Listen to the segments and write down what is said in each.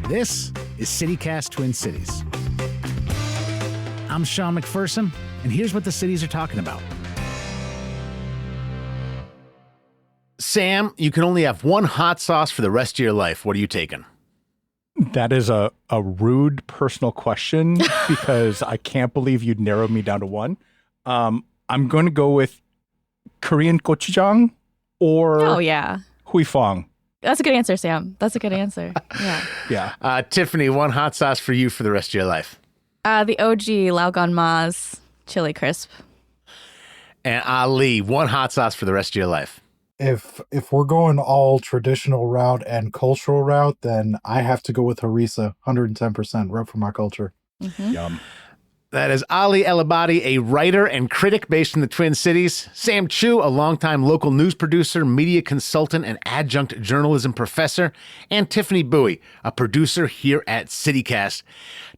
This is CityCast Twin Cities. I'm Sean McPherson, and here's what the cities are talking about. Sam, you can only have one hot sauce for the rest of your life. What are you taking? That is a rude personal question because I can't believe you'd narrow me down to one. I'm going to go with Korean gochujang or Hui Fong. That's a good answer, Sam. That's a good answer. Yeah. Tiffany, one hot sauce for you for the rest of your life. The OG Laogan Ma's chili crisp. And Ali, one hot sauce for the rest of your life. If we're going all traditional route and cultural route, then I have to go with harissa, 110%, right from our culture. Mm-hmm. Yum. That is Ali Elabbady, a writer and critic based in the Twin Cities. Sam Choo, a longtime local news producer, media consultant, and adjunct journalism professor. And Tiffany Bowie, a producer here at CityCast.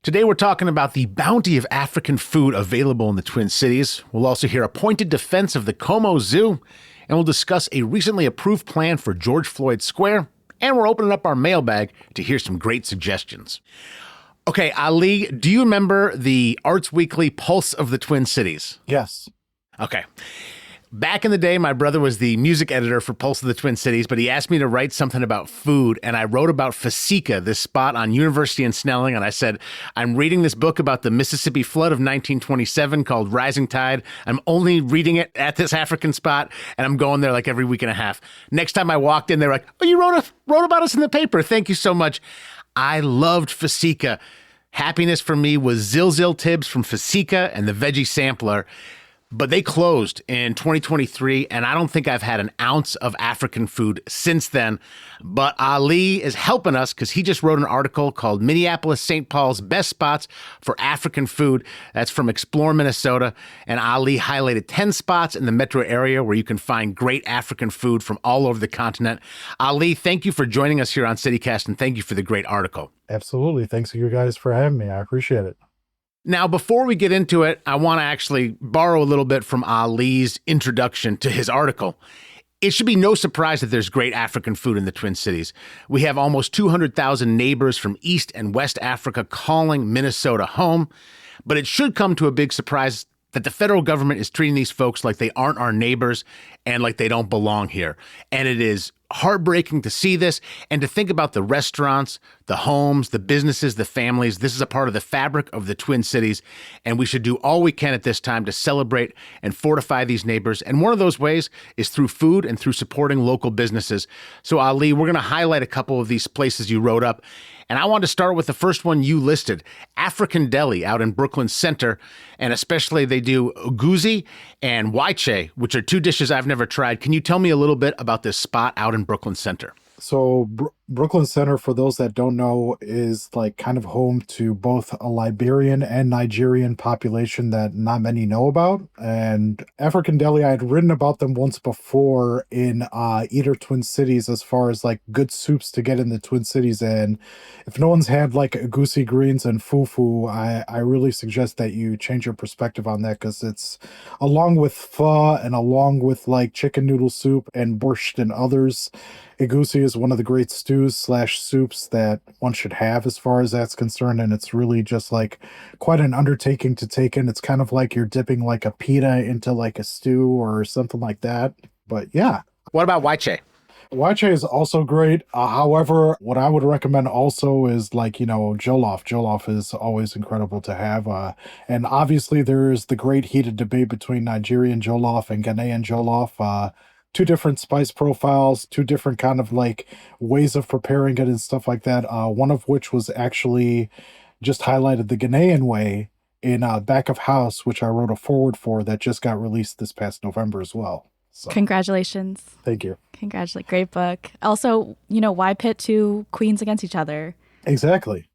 Today we're talking about the bounty of African food available in the Twin Cities. We'll also hear a pointed defense of the Como Zoo. And we'll discuss a recently approved plan for George Floyd Square. And we're opening up our mailbag to hear some great suggestions. Okay, Ali, do you remember the Arts Weekly Pulse of the Twin Cities? Yes. Okay. Back in the day, my brother was the music editor for Pulse of the Twin Cities, but he asked me to write something about food, and I wrote about Fasika, this spot on University and Snelling, and I said, I'm reading this book about the Mississippi flood of 1927 called Rising Tide. I'm only reading it at this African spot, and I'm going there like every week and a half. Next time I walked in, they were like, oh, you wrote about us in the paper. Thank you so much. I loved Fasika. Happiness for me was Zilzil Tibbs from Fasika and the Veggie Sampler. But they closed in 2023, and I don't think I've had an ounce of African food since then. But Ali is helping us because he just wrote an article called Minneapolis-St. Paul's Best Spots for African Food. That's from Explore, Minnesota. And Ali highlighted 10 spots in the metro area where you can find great African food from all over the continent. Ali, thank you for joining us here on CityCast, and thank you for the great article. Absolutely. Thanks to you guys for having me. I appreciate it. Now, before we get into it, I want to actually borrow a little bit from Ali's introduction to his article. It should be no surprise that there's great African food in the Twin Cities. We have almost 200,000 neighbors from East and West Africa calling Minnesota home, but it should come to a big surprise that the federal government is treating these folks like they aren't our neighbors and like they don't belong here. And it is heartbreaking to see this and to think about the restaurants, the homes, the businesses, the families. This is a part of the fabric of the Twin Cities, and we should do all we can at this time to celebrate and fortify these neighbors. And one of those ways is through food and through supporting local businesses. So Ali, we're going to highlight a couple of these places you wrote up. And I want to start with the first one you listed, African Deli out in Brooklyn Center. And especially they do uguzi and waiche, which are two dishes I've never tried. Can you tell me a little bit about this spot out in Brooklyn Center? So Brooklyn Center, for those that don't know, is like kind of home to both a Liberian and Nigerian population that not many know about. And African Deli, I had written about them once before in Eater Twin Cities as far as like good soups to get in the Twin Cities. And if no one's had like agusi greens and fufu, I really suggest that you change your perspective on that, because it's along with pho and along with like chicken noodle soup and borscht and others, egusi is one of the great stews/soups that one should have as far as that's concerned. And it's really just like quite an undertaking to take in. It's kind of like you're dipping like a pita into like a stew or something like that. But yeah. What about waiche? Waiche is also great. However, what I would recommend also is like, jollof. Jollof is always incredible to have. And obviously there is the great heated debate between Nigerian jollof and Ghanaian jollof. Two different spice profiles, two different kind of like ways of preparing it and stuff like that. One of which was actually just highlighted the Ghanaian way in Back of House, which I wrote a foreword for that just got released this past November as well. So, Congratulations. thank you. Congratulations. Great book. Also, why pit two queens against each other? Exactly.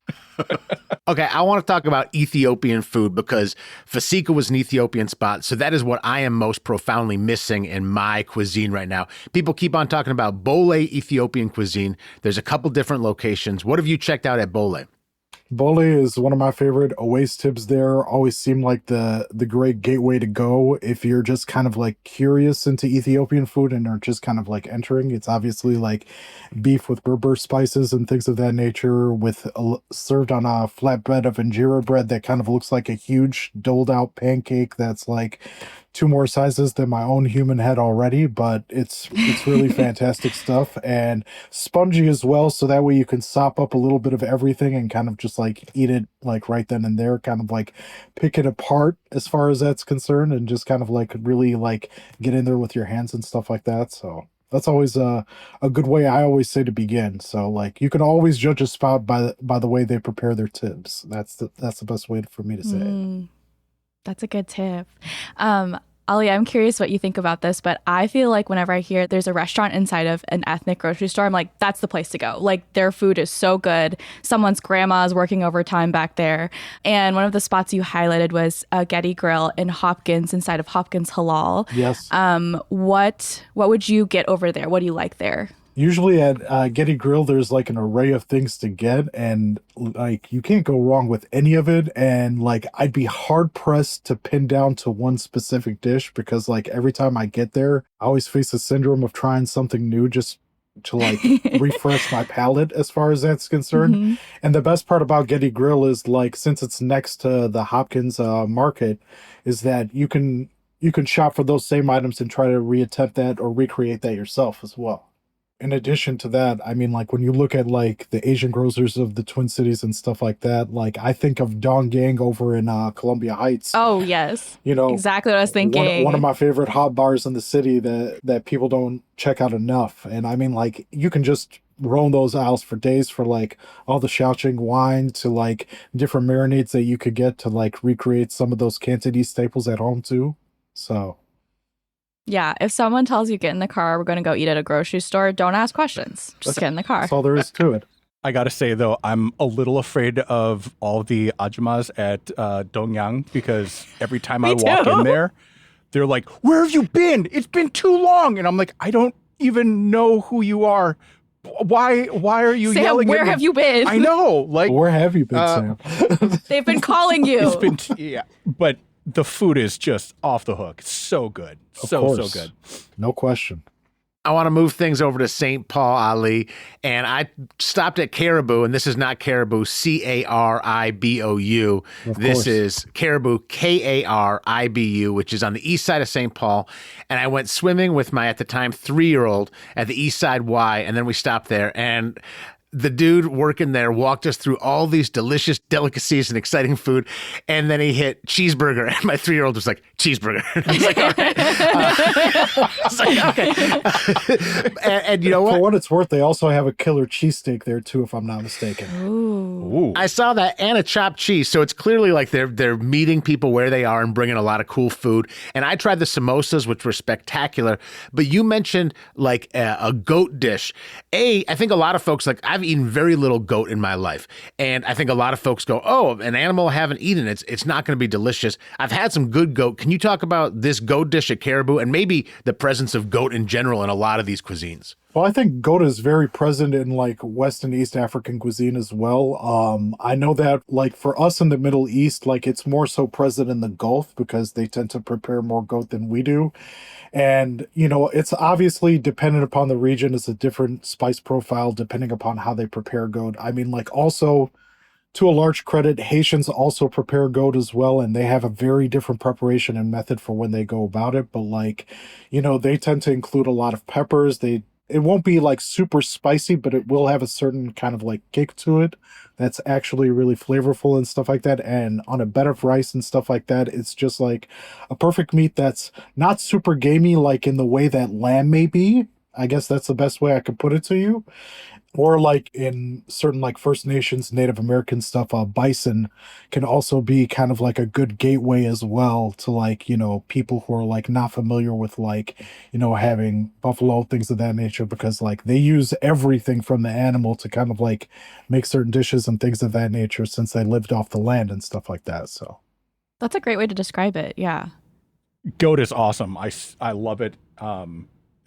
Okay, I want to talk about Ethiopian food because Fasika was an Ethiopian spot. So that is what I am most profoundly missing in my cuisine right now. People keep on talking about Bole Ethiopian cuisine. There's a couple different locations. What have you checked out at Bole? Bole is one of my favorite. Always tips there always seem like the great gateway to go if you're just kind of like curious into Ethiopian food and are just kind of like entering. It's obviously like beef with Berber spices and things of that nature, with served on a flatbread of injera bread that kind of looks like a huge doled out pancake that's like two more sizes than my own human head already, but it's really fantastic stuff, and spongy as well, so that way you can sop up a little bit of everything and kind of just like eat it like right then and there, kind of like pick it apart as far as that's concerned, and just kind of like really like get in there with your hands and stuff like that. So that's always a good way, I always say, to begin. So like you can always judge a spot by the way they prepare their tips. That's the best way for me to say it. That's a good tip. Ali, I'm curious what you think about this, but I feel like whenever I hear there's a restaurant inside of an ethnic grocery store, I'm like, that's the place to go. Like, their food is so good. Someone's grandma is working overtime back there. And one of the spots you highlighted was Getty Grill in Hopkins, inside of Hopkins Halal. Yes. What would you get over there? What do you like there? Usually at Getty Grill, there's like an array of things to get, and like you can't go wrong with any of it. And like I'd be hard pressed to pin down to one specific dish, because like every time I get there, I always face the syndrome of trying something new just to like refresh my palate as far as that's concerned. Mm-hmm. And the best part about Getty Grill is like, since it's next to the Hopkins market, is that you can shop for those same items and try to reattempt that or recreate that yourself as well. In addition to that, I mean, like when you look at like the Asian grocers of the Twin Cities and stuff like that, like I think of Dong Gang over in Columbia Heights. Oh, yes. You know, exactly what I was thinking. One of my favorite hot bars in the city that people don't check out enough. And I mean, like you can just roam those aisles for days for like all the Shaoqing wine to like different marinades that you could get to like recreate some of those Cantonese staples at home too. So yeah, if someone tells you get in the car, we're going to go eat at a grocery store, don't ask questions. Just get in the car. That's all there is to it. I gotta say though, I'm a little afraid of all the ajumas at Dongyang, because every time I walk in there, they're like, "Where have you been? It's been too long," and I'm like, "I don't even know who you are. Why are you Sam, yelling where at me?" have you been? I know, like, Where have you been, Sam? They've been calling you. it's been yeah, but the food is just off the hook. It's so good, so good. No question. I want to move things over to St. Paul, Ali, and I stopped at Caribou, and this is not Caribou, Caribou. This is Caribou, Karibu, which is on the east side of St. Paul, and I went swimming with my, at the time, 3-year-old at the East Side Y, and then we stopped there, and the dude working there walked us through all these delicious delicacies and exciting food, and then he hit cheeseburger, and my 3-year-old was like, cheeseburger. And I was like, all right. I was like, okay. And you know what? For what it's worth, they also have a killer cheesesteak there too, if I'm not mistaken. Ooh. I saw that, and a chopped cheese. So it's clearly like they're meeting people where they are and bringing a lot of cool food. And I tried the samosas, which were spectacular. But you mentioned like a goat dish. I think a lot of folks, like I've eaten very little goat in my life. And I think a lot of folks go, oh, an animal I haven't eaten, it's not going to be delicious. I've had some good goat. Can you talk about this goat dish at Caribou and maybe the presence of goat in general in a lot of these cuisines? Well, I think goat is very present in like West and East African cuisine as well. I know that like for us in the Middle East, like it's more so present in the Gulf because they tend to prepare more goat than we do. And, you know, it's obviously dependent upon the region. It's a different spice profile depending upon how they prepare goat. I mean, like also to a large credit, Haitians also prepare goat as well, and they have a very different preparation and method for when they go about it. But like, you know, they tend to include a lot of peppers. It won't be like super spicy, but it will have a certain kind of like kick to it that's actually really flavorful and stuff like that. And on a bed of rice and stuff like that, it's just like a perfect meat that's not super gamey like in the way that lamb may be. I guess that's the best way I could put it to you. Or like in certain like First Nations, Native American stuff, bison can also be kind of like a good gateway as well to like, you know, people who are like not familiar with like, you know, having buffalo, things of that nature, because like they use everything from the animal to kind of like make certain dishes and things of that nature since they lived off the land and stuff like that. So that's a great way to describe it. Yeah. Goat is awesome. I love it.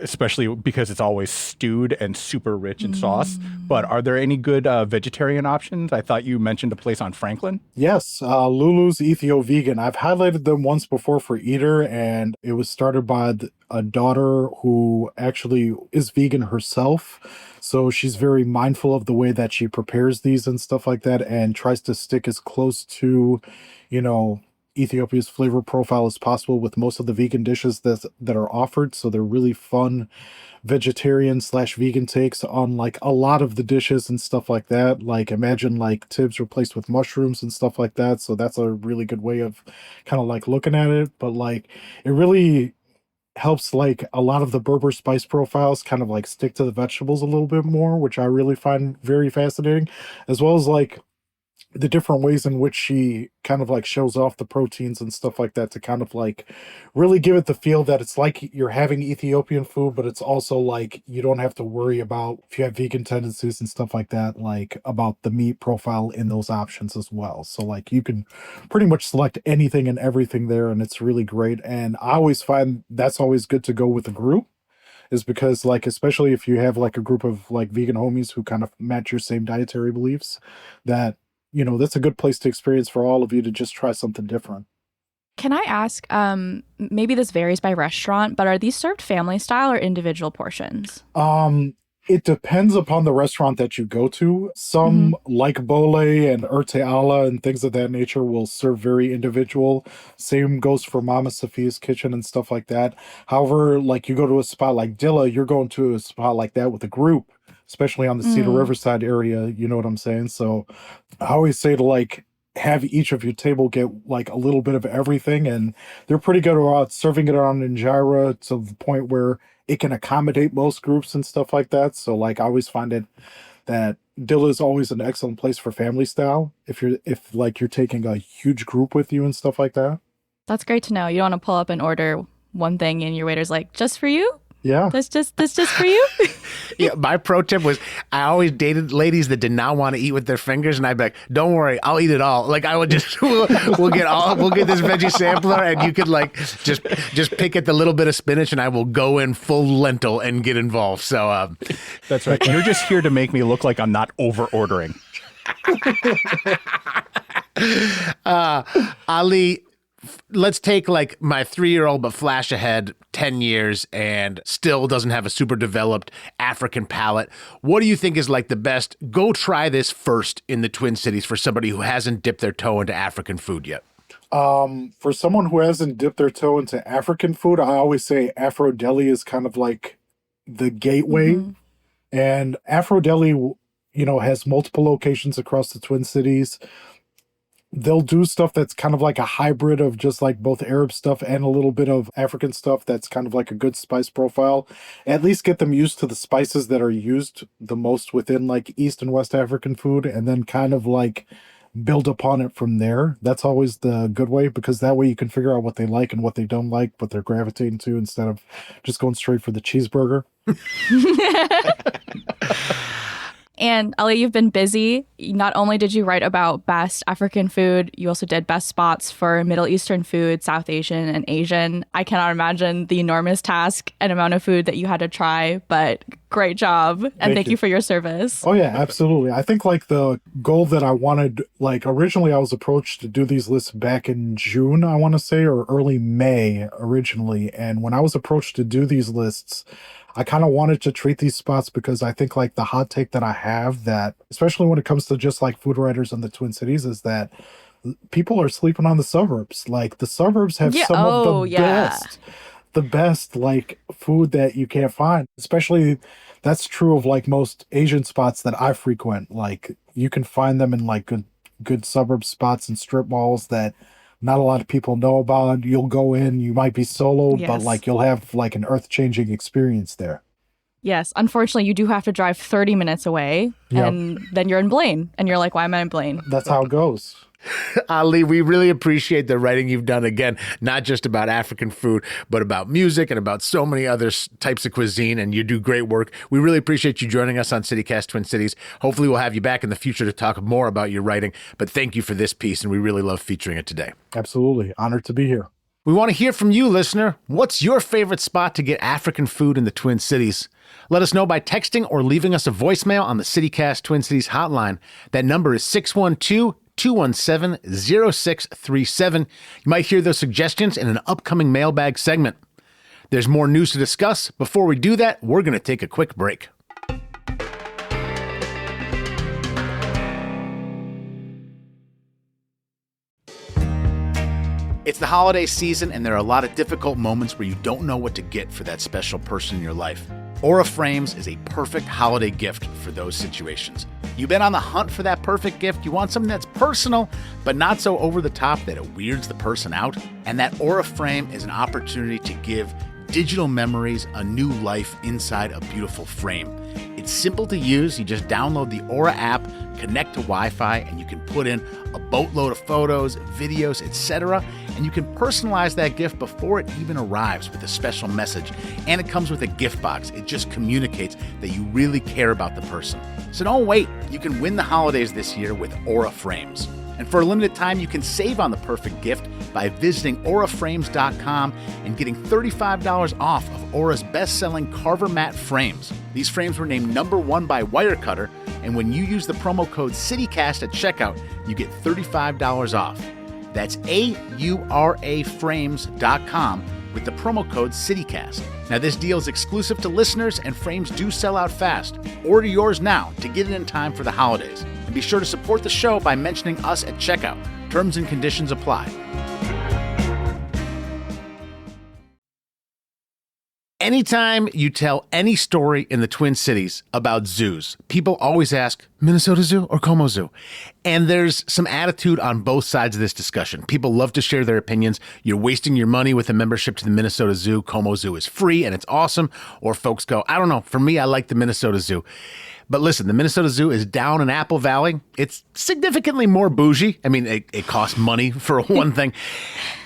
especially because it's always stewed and super rich in sauce. But are there any good vegetarian options? I thought you mentioned a place on Franklin. Yes, Lulu's Ethio Vegan. I've highlighted them once before for Eater, and it was started by a daughter who actually is vegan herself. So she's very mindful of the way that she prepares these and stuff like that, and tries to stick as close to, you know, Ethiopia's flavor profile as possible with most of the vegan dishes that are offered. So they're really fun vegetarian/vegan takes on like a lot of the dishes and stuff like that. Like imagine like Tibbs replaced with mushrooms and stuff like that. So that's a really good way of kind of like looking at it. But like it really helps like a lot of the Berber spice profiles kind of like stick to the vegetables a little bit more, which I really find very fascinating, as well as like the different ways in which she kind of like shows off the proteins and stuff like that to kind of like really give it the feel that it's like you're having Ethiopian food, but it's also like you don't have to worry about if you have vegan tendencies and stuff like that, like about the meat profile in those options as well. So like you can pretty much select anything and everything there, and it's really great. And I always find that's always good to go with a group, is because like especially if you have like a group of like vegan homies who kind of match your same dietary beliefs, that you know, that's a good place to experience for all of you to just try something different. Can I ask, maybe this varies by restaurant, but are these served family style or individual portions? It depends upon the restaurant that you go to. Some like Bole and Urte Ala and things of that nature will serve very individual. Same goes for Mama Sophia's Kitchen and stuff like that. However, like you go to a spot like Dilla, you're going to a spot like that with a group, especially on the Cedar Riverside area, you know what I'm saying? So I always say to like have each of your table get like a little bit of everything, and they're pretty good about serving it on injera to the point where it can accommodate most groups and stuff like that. So like I always find it that Dilla is always an excellent place for family style if like you're taking a huge group with you and stuff like that. That's great to know. You don't want to pull up and order one thing and your waiter's like, just for you? Yeah. That's just for you? Yeah, my pro tip was I always dated ladies that did not want to eat with their fingers, and I'd be like, "Don't worry, I'll eat it all." Like I would just we'll get this veggie sampler, and you could like just pick at the little bit of spinach, and I will go in full lentil and get involved. So That's right. You're just here to make me look like I'm not over ordering. Ali, let's take like my 3-year-old but flash ahead 10 years and still doesn't have a super developed African palate. What do you think is like the best? Go try this first in the Twin Cities for somebody who hasn't dipped their toe into African food yet. For someone who hasn't dipped their toe into African food, I always say Afro Deli is kind of like the gateway. And Afro Deli, you know, has multiple locations across the Twin Cities. They'll do stuff that's kind of like a hybrid of just like both Arab stuff and a little bit of African stuff that's kind of like a good spice profile. At least get them used to the spices that are used the most within like East and West African food, and then kind of like build upon it from there. That's always the good way, because that way you can figure out what they like and what they don't like, what they're gravitating to, instead of just going straight for the cheeseburger. And Ali, you've been busy. Not only did you write about best African food, you also did best spots for Middle Eastern food, South Asian, and Asian. I cannot imagine the enormous task and amount of food that you had to try, but great job. And thank you for your service. Oh yeah, absolutely. I think like the goal that I wanted, like originally I was approached to do these lists back in June, I want to say, or early May originally. And when I was approached to do these lists, I kind of wanted to treat these spots because I think like the hot take that I have, that especially when it comes to just like food writers in the Twin Cities, is that people are sleeping on the suburbs. Like the suburbs have some of the best like food that you can't find. Especially that's true of like most Asian spots that I frequent. Like you can find them in like good suburb spots and strip malls that not a lot of people know about. You'll go in, you might be solo, but like you'll have like an earth-changing experience there. Yes. Unfortunately, you do have to drive 30 minutes away, and then you're in Blaine, and you're like, why am I in Blaine? That's how it goes. Ali, we really appreciate the writing you've done, again, not just about African food, but about music and about so many other types of cuisine, and you do great work. We really appreciate you joining us on CityCast Twin Cities. Hopefully we'll have you back in the future to talk more about your writing, but thank you for this piece, and we really love featuring it today. Absolutely. Honored to be here. We want to hear from you, listener. What's your favorite spot to get African food in the Twin Cities? Let us know by texting or leaving us a voicemail on the CityCast Twin Cities hotline. That number is 612-217-0637. You might hear those suggestions in an upcoming mailbag segment. There's more news to discuss. Before we do that, we're going to take a quick break. It's the holiday season, and there are a lot of difficult moments where you don't know what to get for that special person in your life. Aura Frames is a perfect holiday gift for those situations. You've been on the hunt for that perfect gift. You want something that's personal, but not so over the top that it weirds the person out. And that Aura Frame is an opportunity to give digital memories a new life inside a beautiful frame. It's simple to use. You just download the Aura app, connect to Wi-Fi, and you can put in a boatload of photos, videos, etc. And you can personalize that gift before it even arrives with a special message. And it comes with a gift box. It just communicates that you really care about the person. So don't wait. You can win the holidays this year with Aura Frames. And for a limited time, you can save on the perfect gift by visiting auraframes.com and getting $35 off of Aura's best-selling Carver Matte frames. These frames were named #1 by Wirecutter, and when you use the promo code CityCast at checkout, you get $35 off. That's auraframes.com with the promo code CityCast. Now, this deal is exclusive to listeners, and frames do sell out fast. Order yours now to get it in time for the holidays. And be sure to support the show by mentioning us at checkout. Terms and conditions apply. Anytime you tell any story in the Twin Cities about zoos, people always ask, Minnesota Zoo or Como Zoo? And there's some attitude on both sides of this discussion. People love to share their opinions. You're wasting your money with a membership to the Minnesota Zoo. Como Zoo is free and it's awesome. Or folks go, I don't know, for me, I like the Minnesota Zoo. But listen, the Minnesota Zoo is down in Apple Valley. It's significantly more bougie. I mean, it costs money for one thing.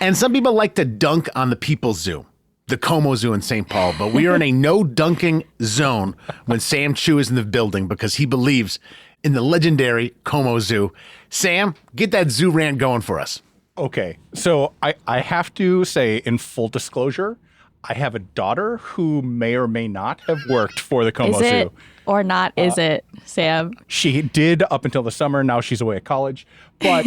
And some people like to dunk on the People's Zoo, the Como Zoo in St. Paul. But we are in a no dunking zone when Sam Choo is in the building because he believes in the legendary Como Zoo. Sam, get that zoo rant going for us. Okay, so I have to say, in full disclosure, I have a daughter who may or may not have worked for the Como Is it Zoo. or not? Is it, Sam? She did up until the summer. Now she's away at college. But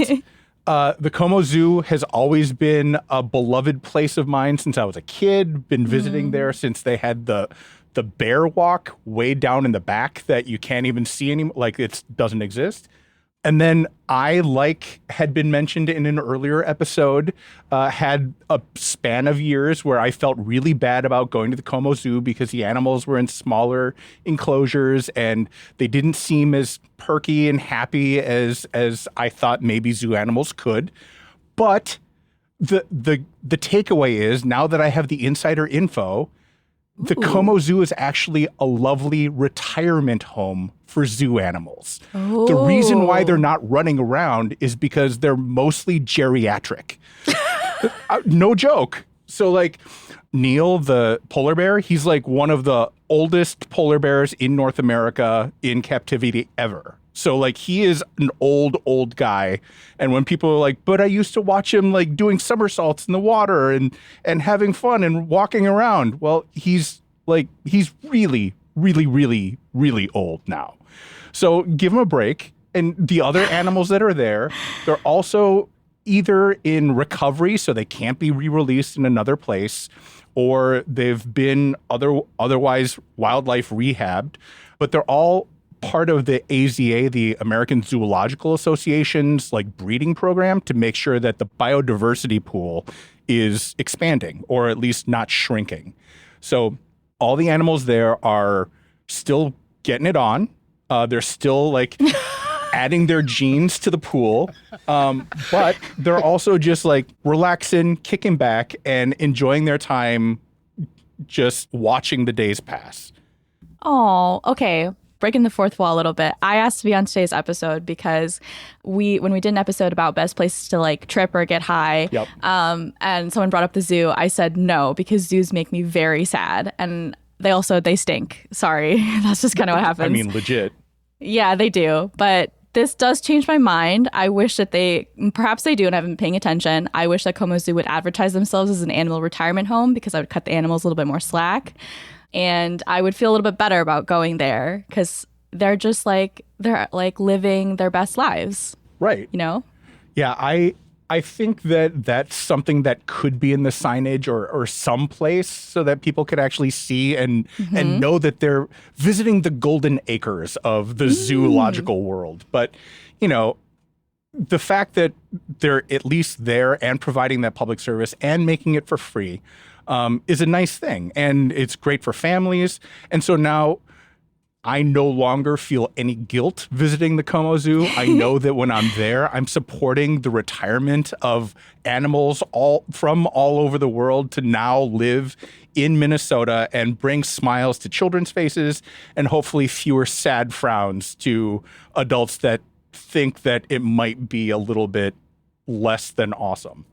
the Como Zoo has always been a beloved place of mine since I was a kid. Been visiting there since they had the bear walk way down in the back that you can't even see anymore. Like it doesn't exist. And then I, like had been mentioned in an earlier episode, had a span of years where I felt really bad about going to the Como Zoo because the animals were in smaller enclosures and they didn't seem as perky and happy as I thought maybe zoo animals could. But the takeaway is, now that I have the insider info, the Como Zoo is actually a lovely retirement home for zoo animals. Oh. The reason why they're not running around is because they're mostly geriatric. No joke. So like Neil, the polar bear, he's like one of the oldest polar bears in North America in captivity ever. So like he is an old guy. And when people are like, but I used to watch him like doing somersaults in the water and having fun and walking around. Well, he's really old now. So give him a break. And the other animals that are there, they're also either in recovery, so they can't be re-released in another place, or they've been otherwise wildlife rehabbed, but they're all part of the AZA, the American Zoological Association's like breeding program to make sure that the biodiversity pool is expanding or at least not shrinking. So all the animals there are still getting it on. They're still like adding their genes to the pool. But they're also just like relaxing, kicking back and enjoying their time just watching the days pass. Oh, okay. Breaking the fourth wall a little bit. I asked to be on today's episode because when we did an episode about best places to like trip or get high, yep. And someone brought up the zoo, I said no because zoos make me very sad, and they stink. Sorry, that's just kind of what happens. I mean, legit. Yeah, they do. But This does change my mind. I wish that perhaps they do, and I haven't been paying attention. I wish that Como Zoo would advertise themselves as an animal retirement home because I would cut the animals a little bit more slack. And I would feel a little bit better about going there because they're living their best lives. Right. You know? Yeah, I think that that's something that could be in the signage or someplace so that people could actually see and know that they're visiting the golden acres of the zoological world. But, you know, the fact that they're at least there and providing that public service and making it for free is a nice thing. And it's great for families. And so now I no longer feel any guilt visiting the Como Zoo. I know that when I'm there, I'm supporting the retirement of animals from all over the world to now live in Minnesota and bring smiles to children's faces and hopefully fewer sad frowns to adults that think that it might be a little bit less than awesome.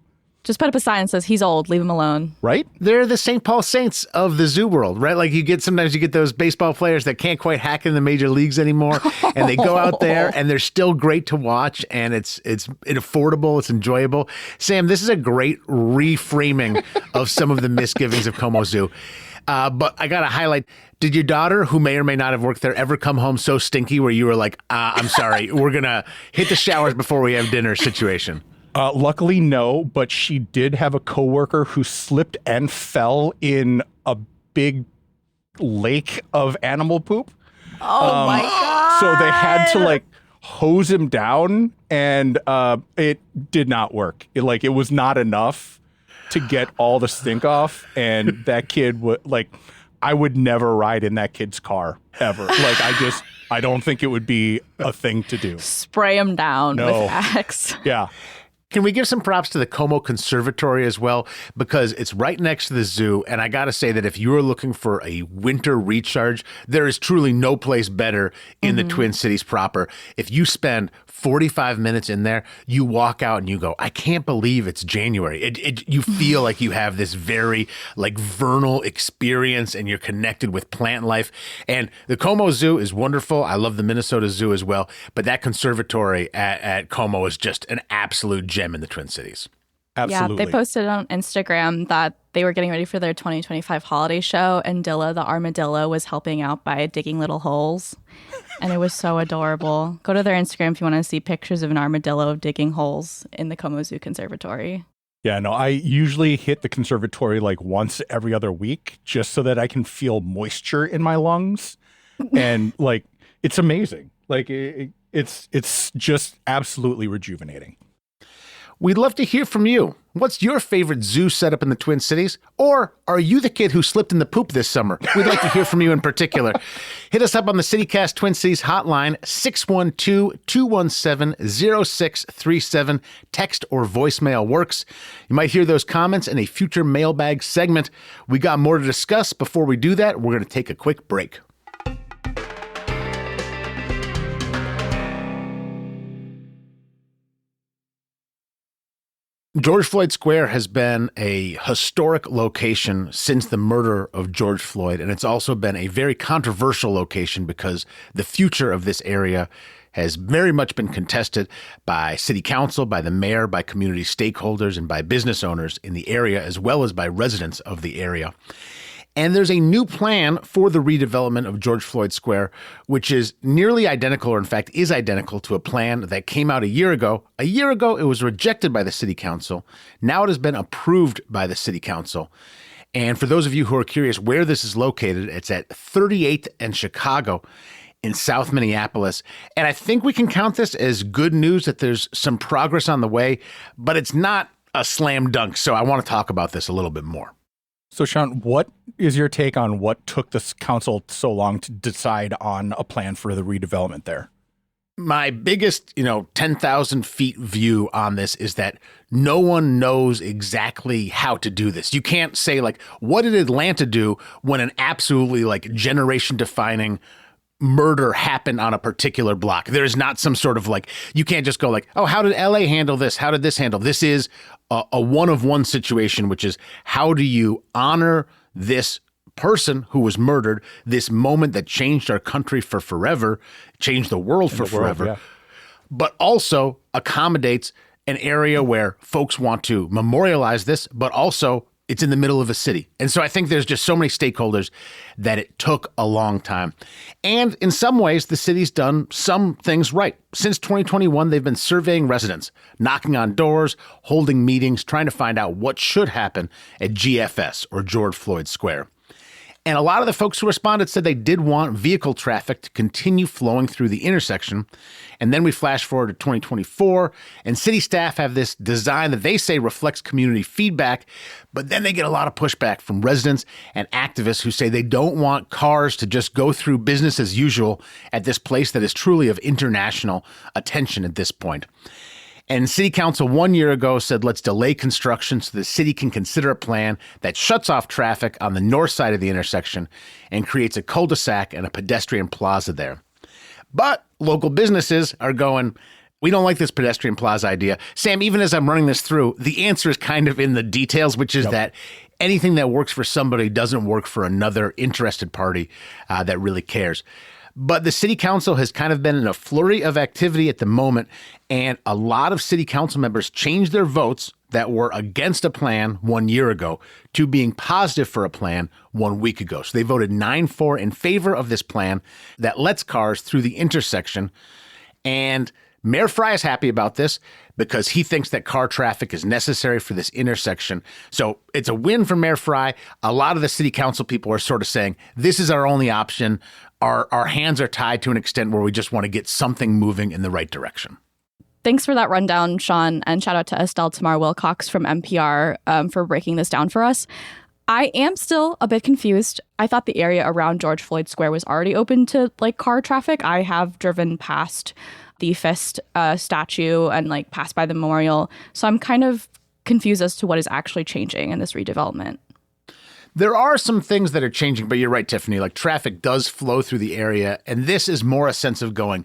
Just put up a sign that says he's old, leave him alone. Right? They're the St. Paul Saints of the zoo world, right? Like sometimes you get those baseball players that can't quite hack in the major leagues anymore, and they go out there and they're still great to watch, and it's affordable, it's enjoyable. Sam, this is a great reframing of some of the misgivings of Como Zoo. But I got to highlight, did your daughter, who may or may not have worked there, ever come home so stinky where you were like, I'm sorry, we're going to hit the showers before we have dinner situation? Luckily, no, but she did have a coworker who slipped and fell in a big lake of animal poop. Oh my God. So they had to hose him down, and it did not work. It was not enough to get all the stink off, and that kid I would never ride in that kid's car ever. I don't think it would be a thing to do. Spray him down with Axe. Yeah. Can we give some props to the Como Conservatory as well? Because it's right next to the zoo. And I got to say that if you're looking for a winter recharge, there is truly no place better in the Twin Cities proper. If you spend 45 minutes in there, you walk out and you go, I can't believe it's January. You feel like you have this very vernal experience and you're connected with plant life. And the Como Zoo is wonderful. I love the Minnesota Zoo as well. But that conservatory at Como is just an absolute gem in the Twin Cities. Absolutely. Yeah, they posted on Instagram that they were getting ready for their 2025 holiday show, and Dilla, the armadillo, was helping out by digging little holes. And it was so adorable. Go to their Instagram if you want to see pictures of an armadillo digging holes in the Como Zoo Conservatory. Yeah, no, I usually hit the conservatory once every other week just so that I can feel moisture in my lungs. And it's amazing. It's just absolutely rejuvenating. We'd love to hear from you. What's your favorite zoo setup in the Twin Cities? Or are you the kid who slipped in the poop this summer? We'd like to hear from you in particular. Hit us up on the CityCast Twin Cities hotline, 612-217-0637. Text or voicemail works. You might hear those comments in a future mailbag segment. We got more to discuss. Before we do that, we're going to take a quick break. George Floyd Square has been a historic location since the murder of George Floyd, and it's also been a very controversial location because the future of this area has very much been contested by city council, by the mayor, by community stakeholders, and by business owners in the area, as well as by residents of the area. And there's a new plan for the redevelopment of George Floyd Square, which is nearly identical, or in fact is identical to a plan that came out a year ago. A year ago, it was rejected by the city council. Now it has been approved by the city council. And for those of you who are curious where this is located, it's at 38th and Chicago in South Minneapolis. And I think we can count this as good news that there's some progress on the way, but it's not a slam dunk. So I want to talk about this a little bit more. So, Sean, what is your take on what took this council so long to decide on a plan for the redevelopment there? My biggest, 10,000 feet view on this is that no one knows exactly how to do this. You can't say, what did Atlanta do when an absolutely, generation defining murder happened on a particular block? There's not some sort of you can't just go oh, how did LA handle this? How did this handle? This is a one-of-one situation, which is how do you honor this person who was murdered, this moment that changed our country for forever, changed the world for forever. Yeah. but also accommodates an area where folks want to memorialize this, but also it's in the middle of a city. And so I think there's just so many stakeholders that it took a long time. And in some ways, the city's done some things right. Since 2021, they've been surveying residents, knocking on doors, holding meetings, trying to find out what should happen at GFS, or George Floyd Square. And a lot of the folks who responded said they did want vehicle traffic to continue flowing through the intersection. And then we flash forward to 2024, and city staff have this design that they say reflects community feedback, but then they get a lot of pushback from residents and activists who say they don't want cars to just go through business as usual at this place that is truly of international attention at this point. And City Council 1 year ago said, let's delay construction so the city can consider a plan that shuts off traffic on the north side of the intersection and creates a cul-de-sac and a pedestrian plaza there. But local businesses are going, we don't like this pedestrian plaza idea. Sam, even as I'm running this through, the answer is kind of in the details, which is that anything that works for somebody doesn't work for another interested party that really cares. But the city council has kind of been in a flurry of activity at the moment, and a lot of city council members changed their votes that were against a plan 1 year ago to being positive for a plan 1 week ago. So they voted 9-4 in favor of this plan that lets cars through the intersection. And Mayor Fry is happy about this because he thinks that car traffic is necessary for this intersection. So it's a win for Mayor Fry. A lot of the city council people are sort of saying, this is our only option. Our hands are tied to an extent where we just want to get something moving in the right direction. Thanks for that rundown, Sean, and shout out to Estelle Tamar Wilcox from NPR for breaking this down for us. I am still a bit confused. I thought the area around George Floyd Square was already open to car traffic. I have driven past the Fist statue and passed by the memorial. So I'm kind of confused as to what is actually changing in this redevelopment. There are some things that are changing, but you're right, Tiffany. Traffic does flow through the area, and this is more a sense of going,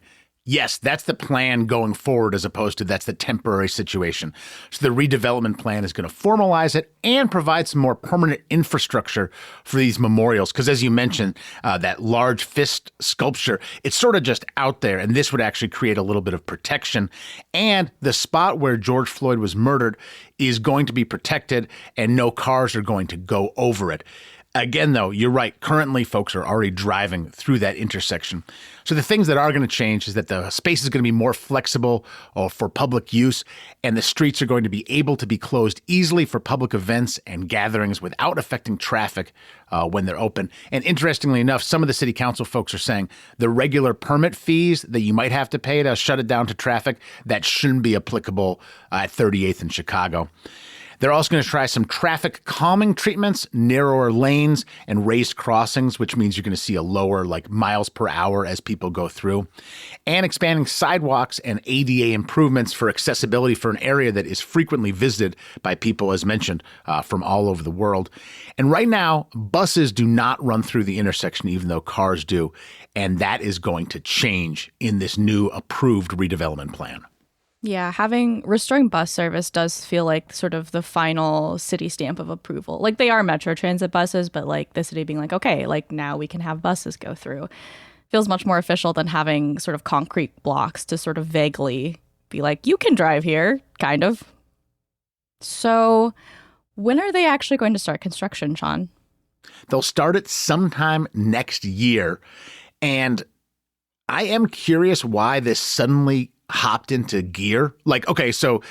yes, that's the plan going forward as opposed to that's the temporary situation. So the redevelopment plan is going to formalize it and provide some more permanent infrastructure for these memorials. Because as you mentioned, that large Fist sculpture, it's sort of just out there. And this would actually create a little bit of protection. And the spot where George Floyd was murdered is going to be protected and no cars are going to go over it. Again, though, you're right. Currently, folks are already driving through that intersection. So the things that are going to change is that the space is going to be more flexible for public use, and the streets are going to be able to be closed easily for public events and gatherings without affecting traffic when they're open. And interestingly enough, some of the city council folks are saying the regular permit fees that you might have to pay to shut it down to traffic, that shouldn't be applicable at 38th in Chicago. They're also going to try some traffic calming treatments, narrower lanes, and raised crossings, which means you're going to see a lower miles per hour as people go through, and expanding sidewalks and ADA improvements for accessibility for an area that is frequently visited by people, as mentioned, from all over the world. And right now, buses do not run through the intersection, even though cars do, and that is going to change in this new approved redevelopment plan. Yeah, restoring bus service does feel like sort of the final city stamp of approval. They are Metro Transit buses, but the city being okay, now we can have buses go through. Feels much more official than having sort of concrete blocks to sort of vaguely be you can drive here, kind of. So when are they actually going to start construction, Sean? They'll start it sometime next year. And I am curious why this suddenly hopped into gear. Okay, so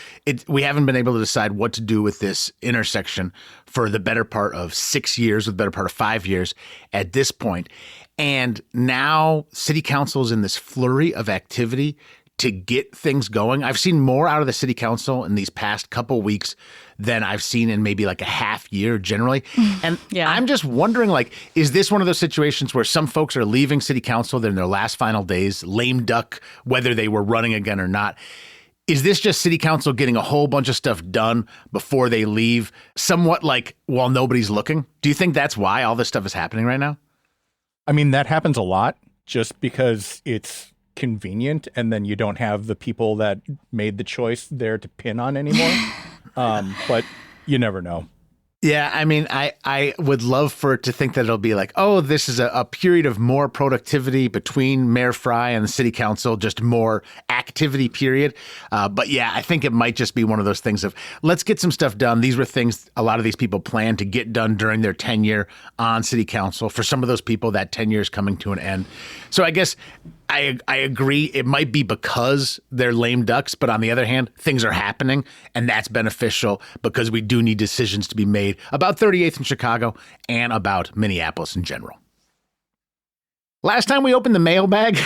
we haven't been able to decide what to do with this intersection for the better part of 6 years, or the better part of 5 years at this point. And now city council is in this flurry of activity to get things going. I've seen more out of the city council in these past couple weeks than I've seen in maybe a half year generally. And yeah. I'm just wondering, is this one of those situations where some folks are leaving city council, they're in their last final days, lame duck, whether they were running again or not? Is this just city council getting a whole bunch of stuff done before they leave, somewhat while nobody's looking? Do you think that's why all this stuff is happening right now? I mean, that happens a lot just because it's convenient and then you don't have the people that made the choice there to pin on anymore. But you never know. Yeah, I mean, I would love for it to think that it'll be like, oh, this is a period of more productivity between Mayor Fry and the city council, just more activity period. But yeah, I think it might just be one of those things of let's get some stuff done. These were things a lot of these people planned to get done during their tenure on city council. For some of those people, that tenure is coming to an end. So I guess I agree. It might be because they're lame ducks, but on the other hand, things are happening, and that's beneficial because we do need decisions to be made about 38th in Chicago and about Minneapolis in general. Last time we opened the mailbag, a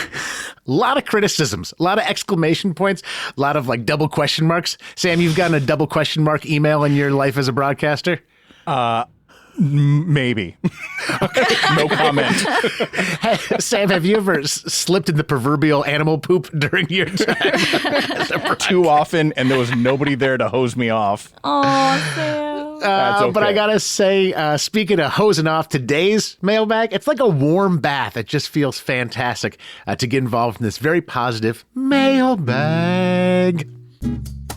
lot of criticisms, a lot of exclamation points, a lot of like double question marks. Sam, you've gotten a double question mark email in your life as a broadcaster? Maybe. No comment. Hey, Sam, have you ever slipped in the proverbial animal poop during your time? Too often, and there was nobody there to hose me off. Oh, Sam. That's okay. But I gotta say, speaking of hosing off today's mailbag, it's like a warm bath. It just feels fantastic to get involved in this very positive mailbag.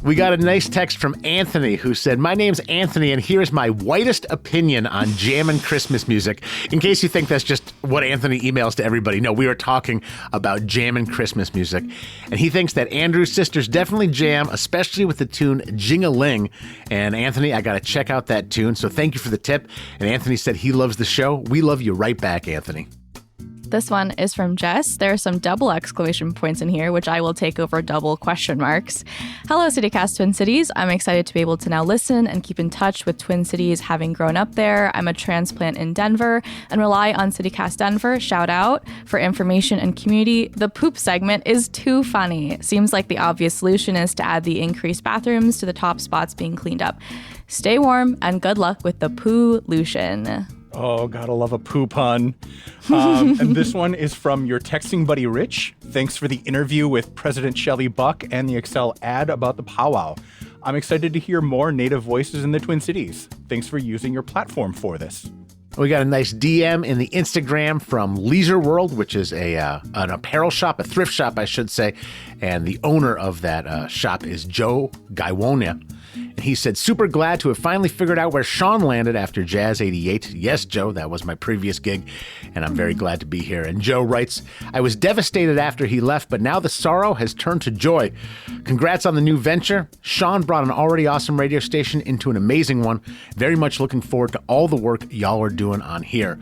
We got a nice text from Anthony who said, my name's Anthony and here's my whitest opinion on jammin' Christmas music. In case you think that's just what Anthony emails to everybody. No, we were talking about jammin' Christmas music. And he thinks that Andrew's sisters definitely jam, especially with the tune Jing-a-Ling. And Anthony, I got to check out that tune. So thank you for the tip. And Anthony said he loves the show. We love you right back, Anthony. This one is from Jess. There are some double exclamation points in here, which I will take over double question marks. Hello, CityCast Twin Cities. I'm excited to be able to now listen and keep in touch with Twin Cities, having grown up there. I'm a transplant in Denver and rely on CityCast Denver, shout out, for information and community. The poop segment is too funny. Seems like the obvious solution is to add the increased bathrooms to the top spots being cleaned up. Stay warm and good luck with the poo-lution. Oh, gotta love a poo pun. And this one is from your texting buddy, Rich. Thanks for the interview with President Shelley Buck and the Excel ad about the powwow. I'm excited to hear more Native voices in the Twin Cities. Thanks for using your platform for this. We got a nice DM in the Instagram from Leisure World, which is an apparel shop, a thrift shop, I should say. And the owner of that shop is Joe Gaiwonia. And he said, super glad to have finally figured out where Sean landed after Jazz 88. Yes, Joe, that was my previous gig, and I'm very glad to be here. And Joe writes, I was devastated after he left, but now the sorrow has turned to joy. Congrats on the new venture. Sean brought an already awesome radio station into an amazing one. Very much looking forward to all the work y'all are doing on here.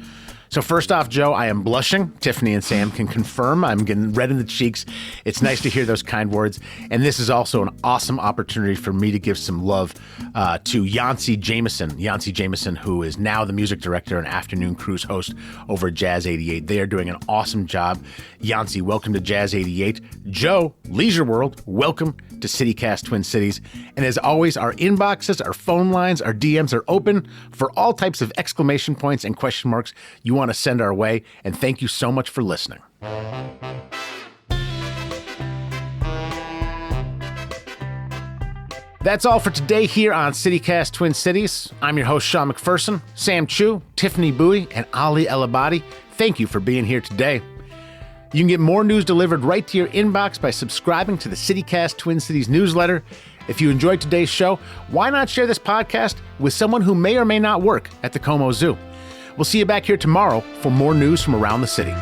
So first off, Joe, I am blushing. Tiffany and Sam can confirm. I'm getting red in the cheeks. It's nice to hear those kind words. And this is also an awesome opportunity for me to give some love to Yancey Jameson. Yancey Jameson, who is now the music director and afternoon cruise host over at Jazz 88. They are doing an awesome job. Yancey, welcome to Jazz 88. Joe, Leisure World, welcome to CityCast Twin Cities. And as always, our inboxes, our phone lines, our DMs are open for all types of exclamation points and question marks you want to send our way. And thank you so much for listening. That's all for today here on CityCast Twin Cities. I'm your host, Sean McPherson, Sam Choo, Tiffany Bowie, and Ali Elabbady. Thank you for being here today. You can get more news delivered right to your inbox by subscribing to the CityCast Twin Cities newsletter. If you enjoyed today's show, why not share this podcast with someone who may or may not work at the Como Zoo? We'll see you back here tomorrow for more news from around the city.